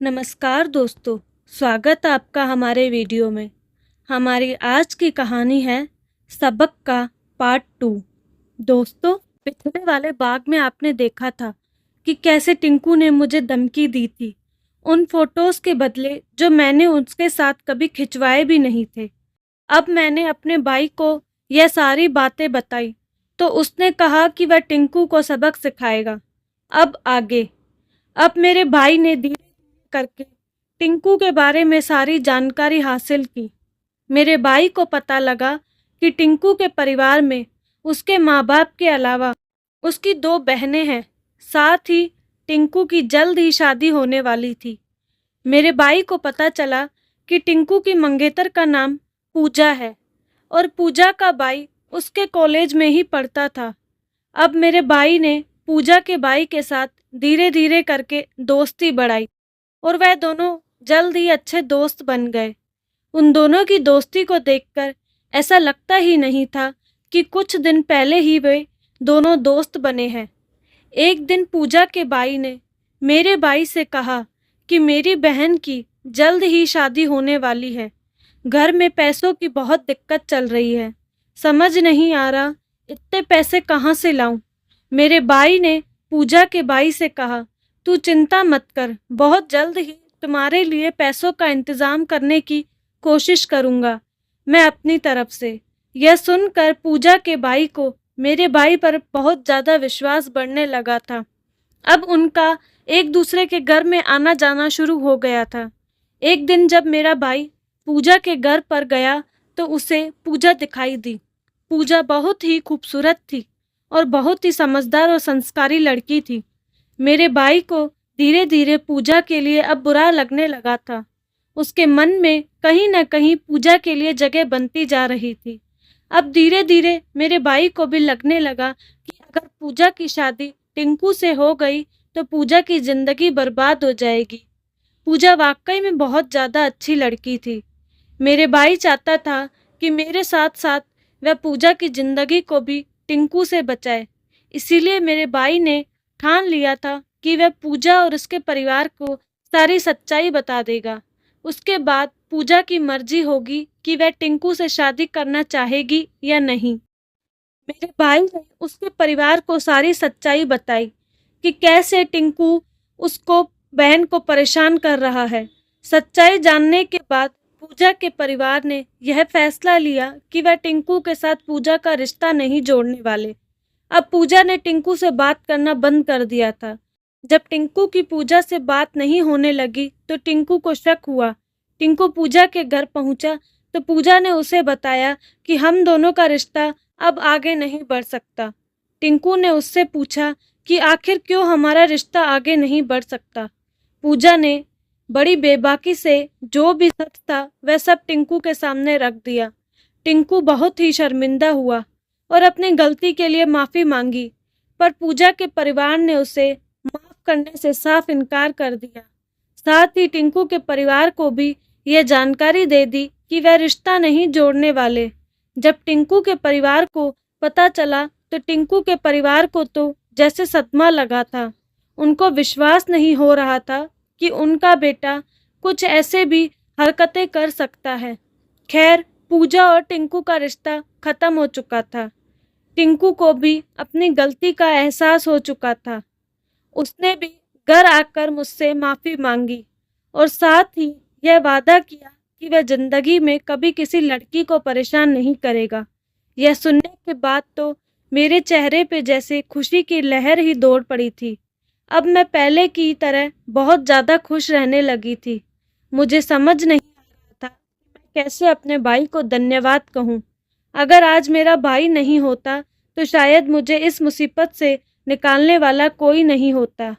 नमस्कार दोस्तों, स्वागत है आपका हमारे वीडियो में। हमारी आज की कहानी है सबक का पार्ट 2। दोस्तों, पिछले वाले भाग में आपने देखा था कि कैसे टिंकू ने मुझे धमकी दी थी, उन फोटोज़ के बदले जो मैंने उसके साथ कभी खिंचवाए भी नहीं थे। अब मैंने अपने भाई को यह सारी बातें बताई तो उसने कहा कि वह टिंकू को सबक सिखाएगा। अब आगे। अब मेरे भाई ने धीरे करके टिंकू के बारे में सारी जानकारी हासिल की। मेरे भाई को पता लगा कि टिंकू के परिवार में उसके माँ बाप के अलावा उसकी 2 बहनें हैं। साथ ही टिंकू की जल्द ही शादी होने वाली थी। मेरे भाई को पता चला कि टिंकू की मंगेतर का नाम पूजा है और पूजा का भाई उसके कॉलेज में ही पढ़ता था। अब मेरे भाई ने पूजा के भाई के साथ धीरे धीरे करके दोस्ती बढ़ाई और वह दोनों जल्द ही अच्छे दोस्त बन गए। उन दोनों की दोस्ती को देखकर ऐसा लगता ही नहीं था कि कुछ दिन पहले ही वे दोनों दोस्त बने हैं। एक दिन पूजा के भाई ने मेरे भाई से कहा कि मेरी बहन की जल्द ही शादी होने वाली है। घर में पैसों की बहुत दिक्कत चल रही है। समझ नहीं आ रहा इतने पैसे कहाँ से लाऊं। मेरे भाई ने पूजा के भाई से कहा, तू चिंता मत कर, बहुत जल्द ही तुम्हारे लिए पैसों का इंतजाम करने की कोशिश करूंगा मैं अपनी तरफ से। यह सुनकर पूजा के भाई को मेरे भाई पर बहुत ज़्यादा विश्वास बढ़ने लगा था। अब उनका एक दूसरे के घर में आना जाना शुरू हो गया था। एक दिन जब मेरा भाई पूजा के घर पर गया तो उसे पूजा दिखाई दी। पूजा बहुत ही खूबसूरत थी और बहुत ही समझदार और संस्कारी लड़की थी। मेरे भाई को धीरे धीरे पूजा के लिए अब बुरा लगने लगा था। उसके मन में कहीं न कहीं पूजा के लिए जगह बनती जा रही थी। अब धीरे धीरे मेरे भाई को भी लगने लगा कि अगर पूजा की शादी टिंकू से हो गई तो पूजा की जिंदगी बर्बाद हो जाएगी। पूजा वाकई में बहुत ज़्यादा अच्छी लड़की थी। मेरे भाई चाहता था कि मेरे साथ साथ वह पूजा की जिंदगी को भी टिंकू से बचाए। इसीलिए मेरे भाई ने ठान लिया था कि वह पूजा और उसके परिवार को सारी सच्चाई बता देगा। उसके बाद पूजा की मर्जी होगी कि वह टिंकू से शादी करना चाहेगी या नहीं। मेरे भाई ने उसके परिवार को सारी सच्चाई बताई कि कैसे टिंकू उसको बहन को परेशान कर रहा है। सच्चाई जानने के बाद पूजा के परिवार ने यह फैसला लिया कि वह टिंकू के साथ पूजा का रिश्ता नहीं जोड़ने वाले। अब पूजा ने टिंकू से बात करना बंद कर दिया था। जब टिंकू की पूजा से बात नहीं होने लगी तो टिंकू को शक हुआ। टिंकू पूजा के घर पहुंचा तो पूजा ने उसे बताया कि हम दोनों का रिश्ता अब आगे नहीं बढ़ सकता। टिंकू ने उससे पूछा कि आखिर क्यों हमारा रिश्ता आगे नहीं बढ़ सकता। पूजा ने बड़ी बेबाकी से जो भी सच था वह सब टिंकू के सामने रख दिया। टिंकू बहुत ही शर्मिंदा हुआ और अपनी गलती के लिए माफ़ी मांगी, पर पूजा के परिवार ने उसे माफ़ करने से साफ इनकार कर दिया। साथ ही टिंकू के परिवार को भी यह जानकारी दे दी कि वह रिश्ता नहीं जोड़ने वाले। जब टिंकू के परिवार को पता चला तो टिंकू के परिवार को तो जैसे सदमा लगा था। उनको विश्वास नहीं हो रहा था कि उनका बेटा कुछ ऐसे भी हरकतें कर सकता है। खैर, पूजा और टिंकू का रिश्ता खत्म हो चुका था। टिंकू को भी अपनी गलती का एहसास हो चुका था। उसने भी घर आकर मुझसे माफ़ी मांगी और साथ ही यह वादा किया कि वह जिंदगी में कभी किसी लड़की को परेशान नहीं करेगा। यह सुनने के बाद तो मेरे चेहरे पे जैसे खुशी की लहर ही दौड़ पड़ी थी। अब मैं पहले की तरह बहुत ज़्यादा खुश रहने लगी थी। मुझे समझ नहीं आ रहा था कि मैं कैसे अपने भाई को धन्यवाद कहूँ। अगर आज मेरा भाई नहीं होता तो शायद मुझे इस मुसीबत से निकालने वाला कोई नहीं होता।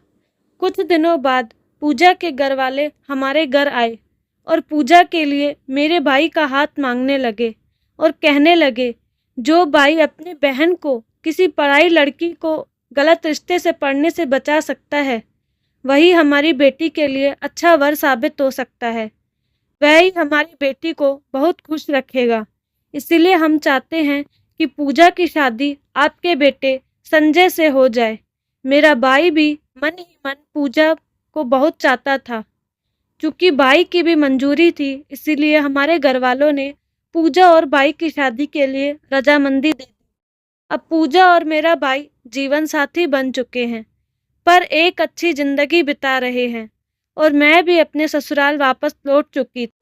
कुछ दिनों बाद पूजा के घर वाले हमारे घर आए और पूजा के लिए मेरे भाई का हाथ मांगने लगे और कहने लगे, जो भाई अपनी बहन को किसी पराई लड़की को गलत रिश्ते से पड़ने से बचा सकता है, वही हमारी बेटी के लिए अच्छा वर साबित हो सकता है। वह ही हमारी बेटी को बहुत खुश रखेगा। इसीलिए हम चाहते हैं कि पूजा की शादी आपके बेटे संजय से हो जाए। मेरा भाई भी मन ही मन पूजा को बहुत चाहता था। चूँकि भाई की भी मंजूरी थी, इसीलिए हमारे घरवालों ने पूजा और भाई की शादी के लिए रजामंदी दे दी। अब पूजा और मेरा भाई जीवन साथी बन चुके हैं, पर एक अच्छी ज़िंदगी बिता रहे हैं और मैं भी अपने ससुराल वापस लौट चुकी थी।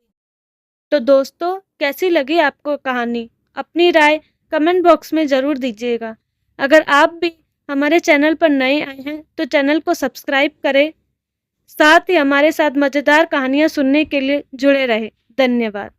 तो दोस्तों, कैसी लगी आपको कहानी? अपनी राय कमेंट बॉक्स में ज़रूर दीजिएगा। अगर आप भी हमारे चैनल पर नए आए हैं, तो चैनल को सब्सक्राइब करें। साथ ही हमारे साथ मज़ेदार कहानियाँ सुनने के लिए जुड़े रहें। धन्यवाद।